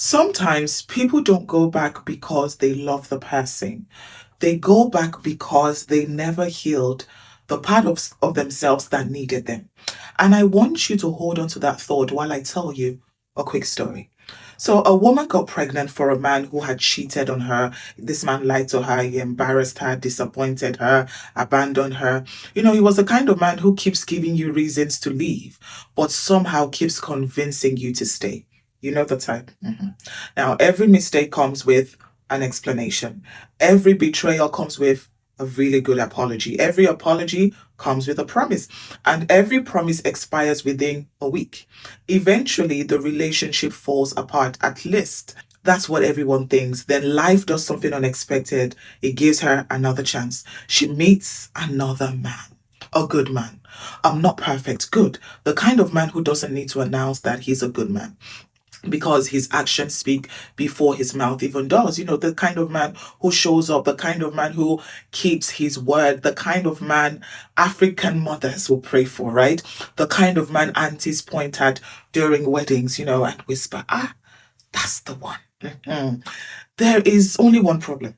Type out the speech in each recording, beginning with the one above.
Sometimes people don't go back because they love the person. They go back because they never healed the part of themselves that needed them. And I want you to hold on to that thought while I tell you a quick story. So, a woman got pregnant for a man who had cheated on her. This man lied to her, he embarrassed her, disappointed her, abandoned her. He was the kind of man who keeps giving you reasons to leave, but somehow keeps convincing you to stay. You know the type. Now, every mistake comes with an explanation. Every betrayal comes with a really good apology. Every apology comes with a promise, and every promise expires within a week. Eventually, the relationship falls apart, at least. That's what everyone thinks. Then life does something unexpected. It gives her another chance. She meets another man. A good man. I'm not perfect, good. The kind of man who doesn't need to announce that he's a good man because his actions speak before his mouth even does. The kind of man who shows up, the kind of man who keeps his word, the kind of man African mothers will pray for, right? The kind of man aunties point at during weddings, and whisper, that's the one. There is only one problem.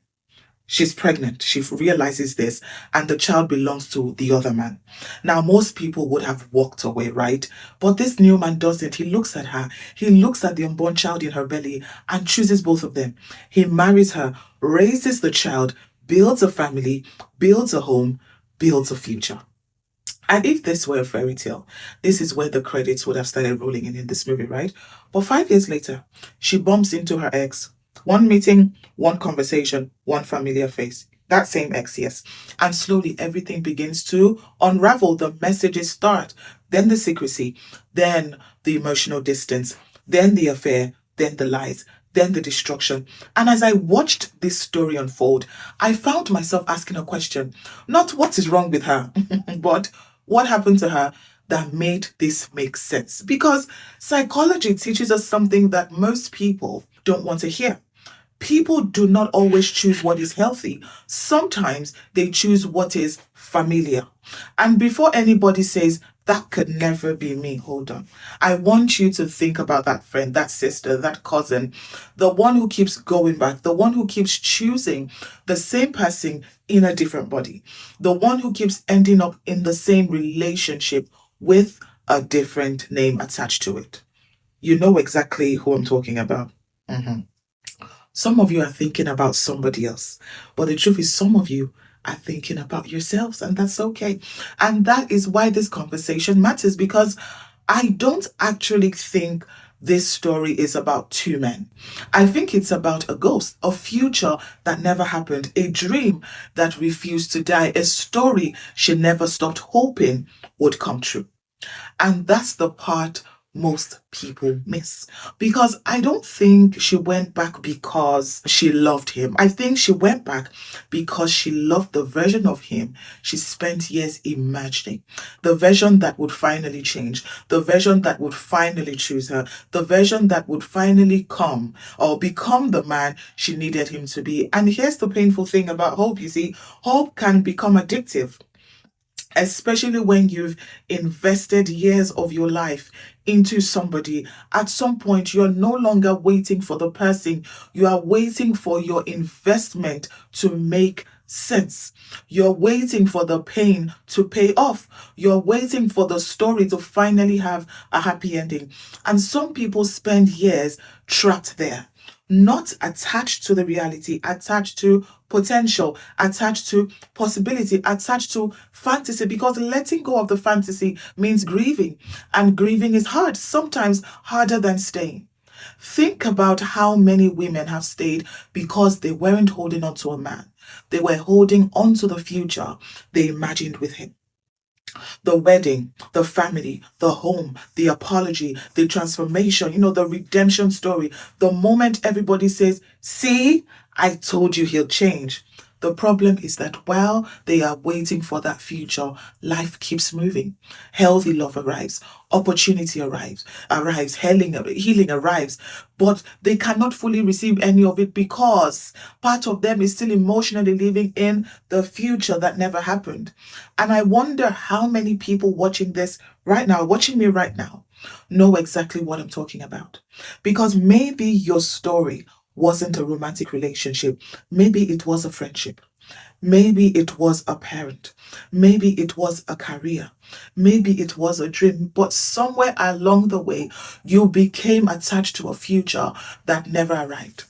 She's pregnant. She realizes this, and the child belongs to the other man. Now, most people would have walked away, right? But this new man doesn't. He looks at her. He looks at the unborn child in her belly and chooses both of them. He marries her, raises the child, builds a family, builds a home, builds a future. And if this were a fairy tale, this is where the credits would have started rolling in this movie, right? But 5 years later, she bumps into her ex. One meeting, one conversation, one familiar face. That same ex, yes. And slowly everything begins to unravel. The messages start, then the secrecy, then the emotional distance, then the affair, then the lies, then the destruction. And as I watched this story unfold, I found myself asking a question. Not what is wrong with her, but what happened to her that made this make sense? Because psychology teaches us something that most people don't want to hear. People do not always choose what is healthy. Sometimes they choose what is familiar. And before anybody says, that could never be me, hold on. I want you to think about that friend, that sister, that cousin, the one who keeps going back, the one who keeps choosing the same person in a different body, the one who keeps ending up in the same relationship with a different name attached to it. You know exactly who I'm talking about. Some of you are thinking about somebody else, but the truth is some of you are thinking about yourselves, and that's okay. And that is why this conversation matters, because I don't actually think this story is about two men. I think it's about a ghost, a future that never happened, a dream that refused to die, a story she never stopped hoping would come true. And that's the part most people miss. Because I don't think she went back because she loved him. I think she went back because she loved the version of him she spent years imagining. The version that would finally change. The version that would finally choose her. The version that would finally come or become the man she needed him to be. And here's the painful thing about hope, you see. Hope can become addictive, especially when you've invested years of your life into somebody. At some point, you're no longer waiting for the person. You are waiting for your investment to make sense. You're waiting for the pain to pay off. You're waiting for the story to finally have a happy ending. And some people spend years trapped there, not attached to the reality, attached to potential, attached to possibility, attached to fantasy, because letting go of the fantasy means grieving, and grieving is hard, sometimes harder than staying. Think about how many women have stayed because they weren't holding on to a man. They were holding on to the future they imagined with him. The wedding, the family, the home, the apology, the transformation, the redemption story. The moment everybody says, see, I told you he'll change. The problem is that while they are waiting for that future, life keeps moving. Healthy love arrives, opportunity arrives, healing arrives, but they cannot fully receive any of it because part of them is still emotionally living in the future that never happened. And I wonder how many people watching this right now, watching me right now, know exactly what I'm talking about. Because maybe your story wasn't a romantic relationship, maybe it was a friendship. Maybe it was a parent. Maybe it was a career. Maybe it was a dream. But somewhere along the way, you became attached to a future that never arrived.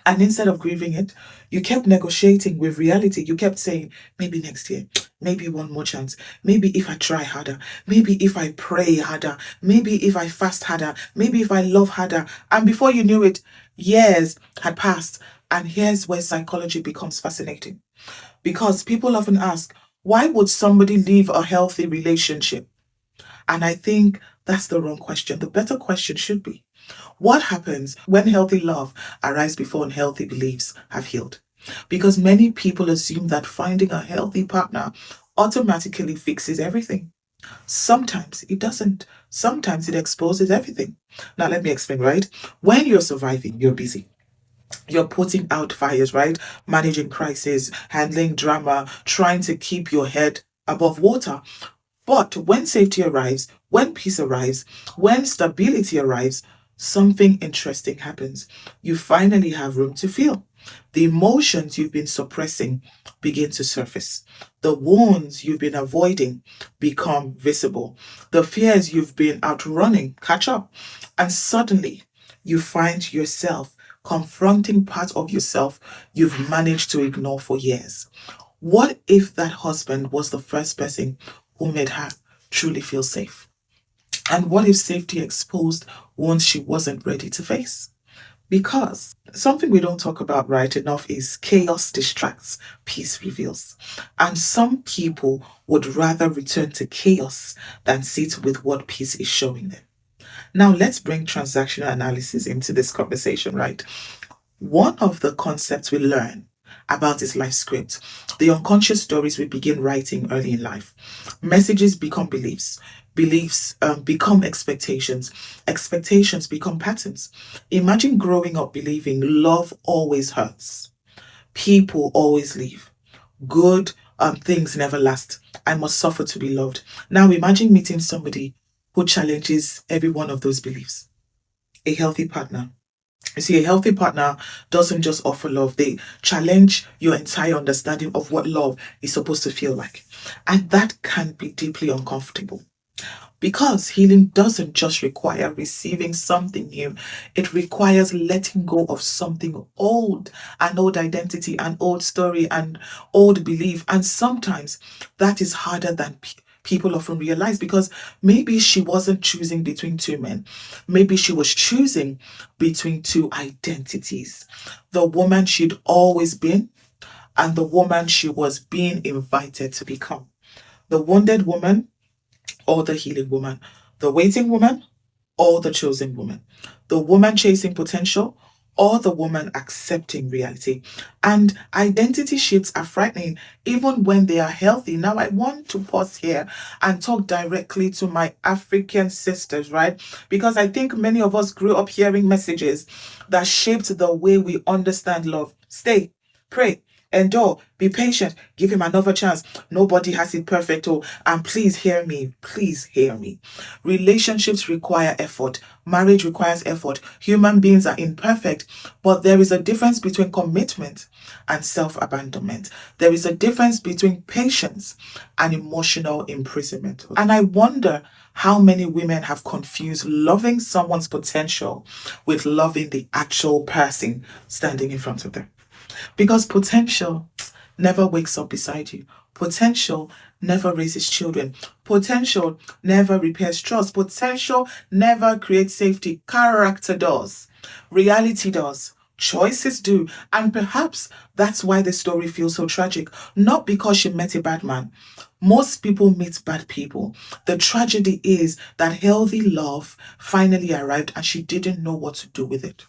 And instead of grieving it, you kept negotiating with reality. You kept saying, maybe next year, maybe one more chance, maybe if I try harder, maybe if I pray harder, maybe if I fast harder, maybe if I love harder. And before you knew it, years had passed. And here's where psychology becomes fascinating. Because people often ask, why would somebody leave a healthy relationship? And I think that's the wrong question. The better question should be, what happens when healthy love arrives before unhealthy beliefs have healed? Because many people assume that finding a healthy partner automatically fixes everything. Sometimes it doesn't. Sometimes it exposes everything. Now, let me explain, right? When you're surviving, you're busy. You're putting out fires, right? Managing crisis, handling drama, trying to keep your head above water. But when safety arrives, when peace arrives, when stability arrives, something interesting happens. You finally have room to feel. The emotions you've been suppressing begin to surface. The wounds you've been avoiding become visible. The fears you've been outrunning catch up. And suddenly, you find yourself confronting parts of yourself you've managed to ignore for years. What if that husband was the first person who made her truly feel safe? And what if safety exposed wounds she wasn't ready to face? Because something we don't talk about right enough is chaos distracts, peace reveals. And some people would rather return to chaos than sit with what peace is showing them. Now, let's bring transactional analysis into this conversation, right? One of the concepts we learn about is life script, the unconscious stories we begin writing early in life. Messages become beliefs, beliefs become expectations, expectations become patterns. Imagine growing up believing love always hurts, people always leave, good things never last, I must suffer to be loved. Now imagine meeting somebody who challenges every one of those beliefs, a healthy partner. You see, a healthy partner doesn't just offer love, they challenge your entire understanding of what love is supposed to feel like. And that can be deeply uncomfortable. Because healing doesn't just require receiving something new, it requires letting go of something old, an old identity, an old story, an old belief. And sometimes that is harder than people often realize, because maybe she wasn't choosing between two men. Maybe she was choosing between two identities. The woman she'd always been and the woman she was being invited to become. The wounded woman or the healing woman, the waiting woman or the chosen woman, the woman chasing potential or the woman accepting reality. And identity shifts are frightening even when they are healthy. Now, I want to pause here and talk directly to my African sisters, right? Because I think many of us grew up hearing messages that shaped the way we understand love. Stay, pray, endure, be patient, give him another chance. Nobody has it perfect. Oh, and please hear me. Please hear me. Relationships require effort. Marriage requires effort. Human beings are imperfect, but there is a difference between commitment and self-abandonment. There is a difference between patience and emotional imprisonment. And I wonder how many women have confused loving someone's potential with loving the actual person standing in front of them. Because potential never wakes up beside you. Potential never raises children. Potential never repairs trust. Potential never creates safety. Character does. Reality does. Choices do. And perhaps that's why the story feels so tragic. Not because she met a bad man. Most people meet bad people. The tragedy is that healthy love finally arrived and she didn't know what to do with it.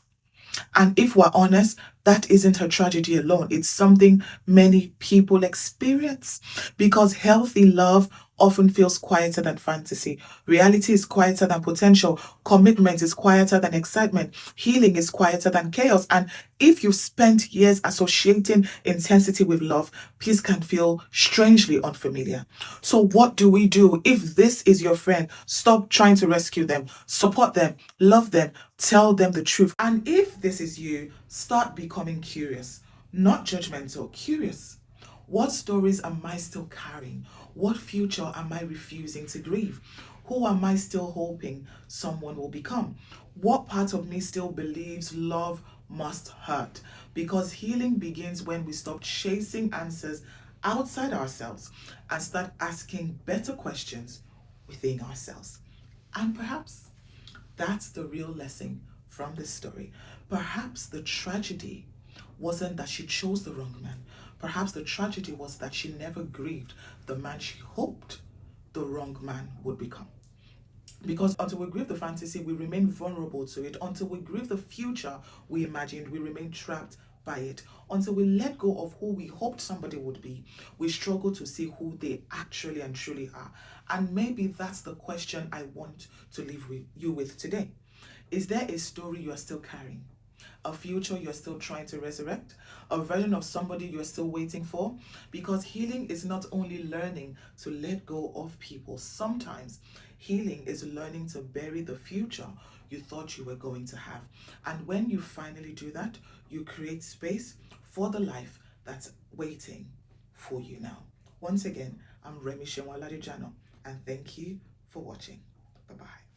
And if we're honest, that isn't her tragedy alone. It's something many people experience, because healthy love often feels quieter than fantasy. Reality is quieter than potential. Commitment is quieter than excitement. Healing is quieter than chaos. And if you've spent years associating intensity with love, peace can feel strangely unfamiliar. So what do we do? If this is your friend, stop trying to rescue them. Support them, love them, tell them the truth. And if this is you, start becoming curious, not judgmental, curious. What stories am I still carrying? What future am I refusing to grieve? Who am I still hoping someone will become? What part of me still believes love must hurt? Because healing begins when we stop chasing answers outside ourselves and start asking better questions within ourselves. And perhaps that's the real lesson from this story. Perhaps the tragedy wasn't that she chose the wrong man. Perhaps the tragedy was that she never grieved the man she hoped the wrong man would become. Because until we grieve the fantasy, we remain vulnerable to it. Until we grieve the future we imagined, we remain trapped by it. Until we let go of who we hoped somebody would be, we struggle to see who they actually and truly are. And maybe that's the question I want to leave you with today. Is there a story you are still carrying? A future you're still trying to resurrect? A version of somebody you're still waiting for? Because healing is not only learning to let go of people. Sometimes healing is learning to bury the future you thought you were going to have. And when you finally do that, you create space for the life that's waiting for you now. Once again, I'm Seun-Aladejana, and thank you for watching. Bye-bye.